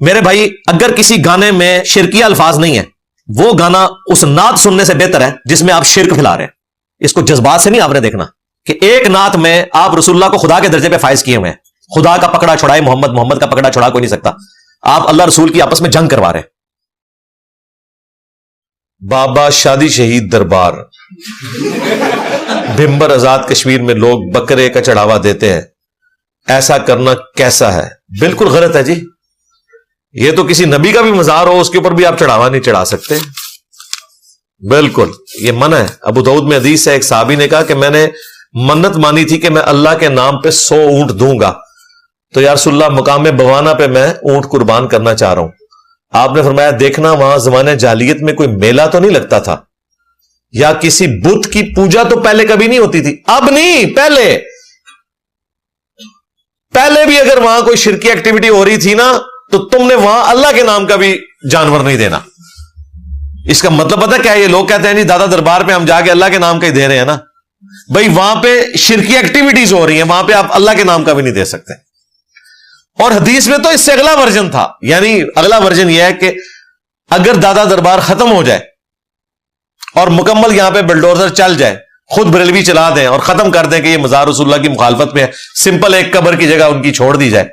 میرے بھائی اگر کسی گانے میں شرکیہ الفاظ نہیں ہے، وہ گانا اس نعت سننے سے بہتر ہے جس میں آپ شرک پھیلا رہے ہیں. اس کو جذبات سے نہیں آپ نے دیکھنا کہ ایک نعت میں آپ رسول اللہ کو خدا کے درجے پہ فائز کیے ہوئے ہیں. خدا کا پکڑا چھڑائے محمد، محمد کا پکڑا چھڑا کوئی نہیں سکتا. آپ اللہ رسول کی آپس میں جنگ کروا رہے ہیں. بابا شادی شہید دربار بھمبر آزاد کشمیر میں لوگ بکرے کا چڑھاوا دیتے ہیں، ایسا کرنا کیسا ہے؟ بالکل غلط ہے جی. یہ تو کسی نبی کا بھی مزار ہو، اس کے اوپر بھی آپ چڑھاوا نہیں چڑھا سکتے. بالکل یہ منع ہے. ابو داؤد میں حدیث ہے، ایک صحابی نے کہا کہ میں نے منت مانی تھی کہ میں اللہ کے نام پہ 100 اونٹ دوں گا، تو یا رسول اللہ مقام بوانا پہ میں اونٹ قربان کرنا چاہ رہا ہوں. آپ نے فرمایا دیکھنا وہاں زمانے جاہلیت میں کوئی میلہ تو نہیں لگتا تھا، یا کسی بت کی پوجا تو پہلے کبھی نہیں ہوتی تھی. اب نہیں، پہلے بھی اگر وہاں کوئی شرکی ایکٹیویٹی ہو رہی تھی نا تو تم نے وہاں اللہ کے نام کا بھی جانور نہیں دینا. اس کا مطلب پتہ کیا ہے؟ یہ لوگ کہتے ہیں جی دادا دربار پہ ہم جا کے اللہ کے نام کا ہی دے رہے ہیں نا. بھائی وہاں پہ شرکی ایکٹیویٹیز ہو رہی ہیں، وہاں پہ آپ اللہ کے نام کا بھی نہیں دے سکتے. اور حدیث میں تو اس سے اگلا ورژن تھا، یعنی اگلا ورژن یہ ہے کہ اگر دادا دربار ختم ہو جائے اور مکمل یہاں پہ بلڈوزر چل جائے، خود بریلوی چلا دیں اور ختم کر دیں کہ یہ مزار رسول اللہ کی مخالفت میں ہے، سمپل ایک قبر کی جگہ ان کی چھوڑ دی جائے،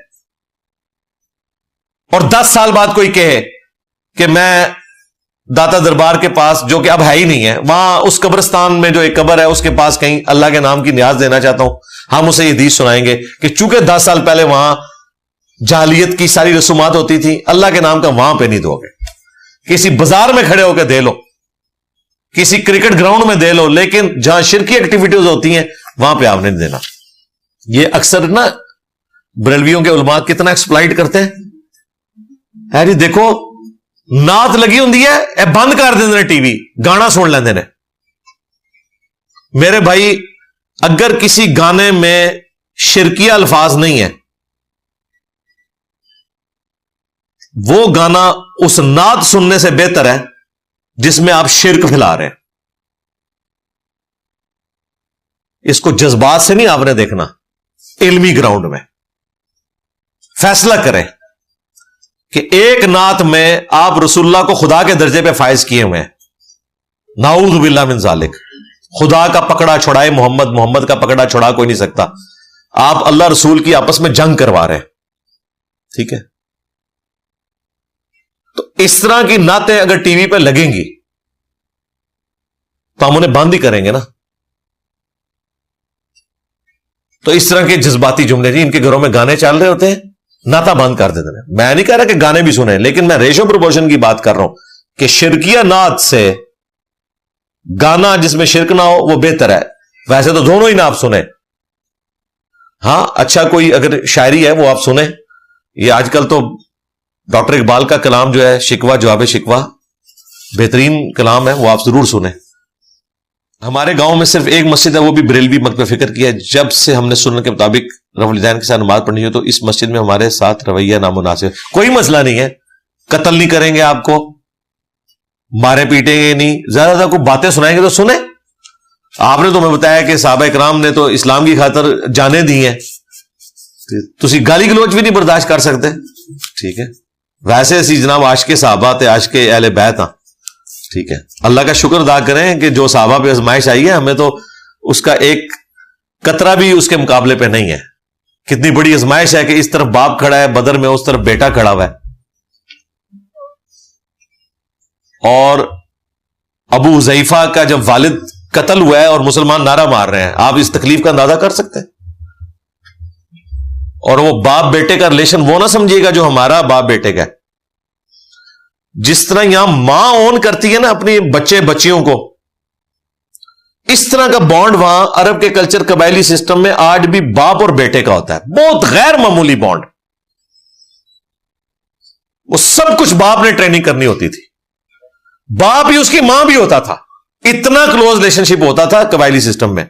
اور 10 سال بعد کوئی کہے کہ میں داتا دربار کے پاس، جو کہ اب ہے ہی نہیں ہے، وہاں اس قبرستان میں جو ایک قبر ہے اس کے پاس کہیں اللہ کے نام کی نیاز دینا چاہتا ہوں، ہم اسے یہ حدیث سنائیں گے کہ چونکہ 10 سال پہلے وہاں جاہلیت کی ساری رسومات ہوتی تھی، اللہ کے نام کا وہاں پہ نہیں دو گے. کسی بازار میں کھڑے ہو کے دے لو، کسی کرکٹ گراؤنڈ میں دے لو، لیکن جہاں شرکی ایکٹیویٹیز ہوتی ہیں وہاں پہ آپ نے نہیں دینا. یہ اکثر نا بریلویوں کے علماء کتنا ایکسپلائٹ کرتے ہیں. جی دیکھو نعت لگی ہوں اے بند کر دیں ٹی وی، گانا سن لیندے نے. میرے بھائی اگر کسی گانے میں شرکیہ الفاظ نہیں ہے، وہ گانا اس نعت سننے سے بہتر ہے جس میں آپ شرک پھیلا رہے ہیں. اس کو جذبات سے نہیں آپ نے دیکھنا، علمی گراؤنڈ میں فیصلہ کریں کہ ایک نعت میں آپ رسول اللہ کو خدا کے درجے پہ فائز کیے ہوئے ہیں. نعوذ باللہ من ذالک. خدا کا پکڑا چھڑائے محمد، محمد کا پکڑا چھڑا کوئی نہیں سکتا. آپ اللہ رسول کی آپس میں جنگ کروا رہے ہیں. ٹھیک ہے، تو اس طرح کی نعتیں اگر ٹی وی پہ لگیں گی تو ہم انہیں بند ہی کریں گے نا. تو اس طرح کے جذباتی جملے جی ان کے گھروں میں گانے چل رہے ہوتے ہیں، نعتیں بند کر دیتے ہیں. میں نہیں کہہ رہا کہ گانے بھی سنیں، لیکن میں ریشو پروپورشن کی بات کر رہا ہوں کہ شرکیہ نعت سے گانا جس میں شرک نہ ہو وہ بہتر ہے. ویسے تو دونوں ہی نہ آپ سنیں. ہاں اچھا کوئی اگر شاعری ہے وہ آپ سنیں. یہ آج کل تو ڈاکٹر اقبال کا کلام جو ہے شکوہ جواب شکوہ، بہترین کلام ہے، وہ آپ ضرور سنیں. ہمارے گاؤں میں صرف ایک مسجد ہے، وہ بھی بریلوی مکتب فکر کی ہے. جب سے ہم نے سننے کے مطابق رفع الدین کے ساتھ نماز پڑھنی ہو تو اس مسجد میں ہمارے ساتھ رویہ نامناسب. کوئی مسئلہ نہیں ہے، قتل نہیں کریں گے، آپ کو مارے پیٹیں گے نہیں، زیادہ زیادہ کوئی باتیں سنائیں گے تو سنیں. آپ نے تو ہمیں بتایا کہ صحابہ اکرام نے تو اسلام کی خاطر جانیں دی ہیں، تسی گالی گلوچ بھی نہیں برداشت کر سکتے. ٹھیک ہے، ویسے اسی جناب عاشق صحابہ تے عاشق اہل بیت ہاں. ٹھیک ہے، اللہ کا شکر ادا کریں کہ جو صحابہ پہ آزمائش آئی ہے ہمیں تو اس کا ایک قطرہ بھی اس کے مقابلے پہ نہیں ہے. کتنی بڑی آزمائش ہے کہ اس طرف باپ کھڑا ہے بدر میں، اس طرف بیٹا کھڑا ہوا ہے، اور ابو حذیفہ کا جب والد قتل ہوا ہے اور مسلمان نعرہ مار رہے ہیں، آپ اس تکلیف کا اندازہ کر سکتے ہیں. اور وہ باپ بیٹے کا ریلیشن وہ نہ سمجھیے گا جو ہمارا باپ بیٹے کا ہے. جس طرح یہاں ماں اون کرتی ہے نا اپنی بچے بچیوں کو، اس طرح کا بانڈ وہاں عرب کے کلچر قبائلی سسٹم میں آج بھی باپ اور بیٹے کا ہوتا ہے. بہت غیر معمولی بانڈ. وہ سب کچھ باپ نے ٹریننگ کرنی ہوتی تھی، باپ ہی اس کی ماں بھی ہوتا تھا. اتنا کلوز ریلیشن شپ ہوتا تھا قبائلی سسٹم میں.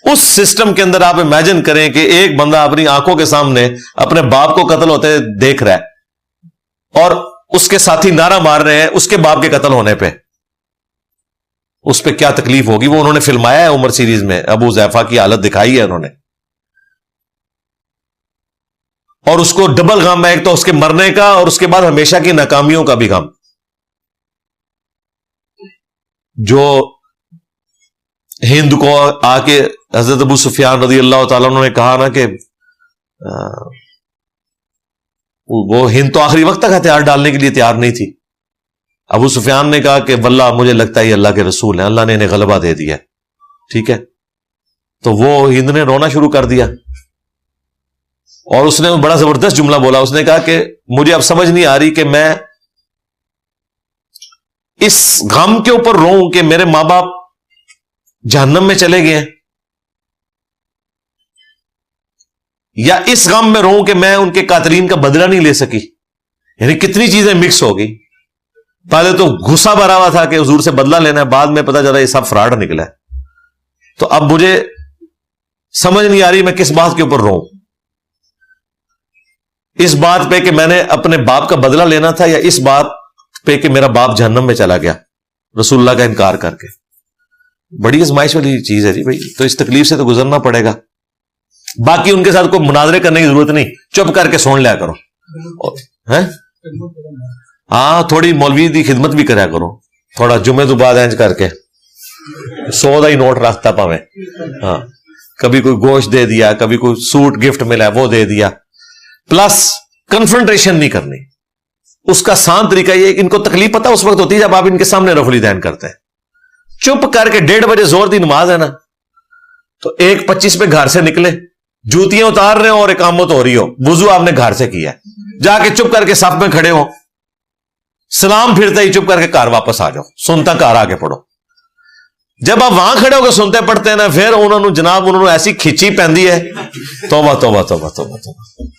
اس سسٹم کے اندر آپ امیجن کریں کہ ایک بندہ اپنی آنکھوں کے سامنے اپنے باپ کو قتل ہوتے دیکھ رہا ہے اور اس کے ساتھی نعرہ مار رہے ہیں اس کے باپ کے قتل ہونے پہ. اس پہ کیا تکلیف ہوگی. وہ انہوں نے فلمایا ہے عمر سیریز میں، ابو حذیفہ کی حالت دکھائی ہے انہوں نے. اور اس کو ڈبل غم ہے، ایک تو اس کے مرنے کا اور اس کے بعد ہمیشہ کی ناکامیوں کا بھی غم. جو ہند کو آ کے حضرت ابو سفیان رضی اللہ تعالیٰ عنہ نے کہا نا کہ وہ ہند تو آخری وقت تک ہتھیار ڈالنے کے لیے تیار نہیں تھی. ابو سفیان نے کہا کہ واللہ مجھے لگتا ہے یہ اللہ کے رسول ہیں، اللہ نے انہیں غلبہ دے دیا. ٹھیک ہے، تو وہ ہند نے رونا شروع کر دیا اور اس نے بڑا زبردست جملہ بولا. اس نے کہا کہ مجھے اب سمجھ نہیں آ رہی کہ میں اس غم کے اوپر روؤں کہ میرے ماں باپ جہنم میں چلے گئے ہیں، یا اس غم میں روؤں کہ میں ان کے قاتلین کا بدلہ نہیں لے سکی. یعنی کتنی چیزیں مکس ہو گئی. پہلے تو غصہ بھرا ہوا تھا کہ حضور سے بدلہ لینا ہے، بعد میں پتا چلا یہ سب فراڈ نکلا ہے. تو اب مجھے سمجھ نہیں آ رہی میں کس بات کے اوپر روؤں، اس بات پہ کہ میں نے اپنے باپ کا بدلہ لینا تھا، یا اس بات پہ کہ میرا باپ جہنم میں چلا گیا رسول اللہ کا انکار کر کے. بڑی ازمائش والی چیز ہے جی بھائی. تو اس تکلیف سے تو گزرنا پڑے گا. باقی ان کے ساتھ کوئی مناظرے کرنے کی ضرورت نہیں، چپ کر کے سن لیا کرو. ہاں تھوڑی مولوی دی خدمت بھی کریا کرو، تھوڑا جمعے تو بعد اینج کر کے 100 ہی نوٹ رکھتا پاویں. ہاں کبھی کوئی گوشت دے دیا، کبھی کوئی سوٹ گفٹ ملا وہ دے دیا. پلس کنفرنٹریشن نہیں کرنی. اس کا آسان طریقہ یہ کہ ان کو تکلیف پتہ اس وقت ہوتی ہے جب آپ ان کے سامنے رفع الیدین کرتے ہیں. چپ کر کے 1:30 بجے زور دی نماز ہے نا، تو 1:25 پہ گھر سے نکلے، جوتیاں اتار رہے ہو اور اقامت ہو رہی ہو، وضو آپ نے گھر سے کیا ہے، جا کے چپ کر کے صف میں کھڑے ہو، سلام پھرتے ہی چپ کر کے گھر واپس آ جاؤ، سنتا گھر آ کے پڑھو. جب آپ وہاں کھڑے ہو کے سنتے پڑھتے ہیں نا، پھر انہوں نے جناب ایسی کھچی پہندی ہے، توبہ توبہ توبہ توبہ توبہ.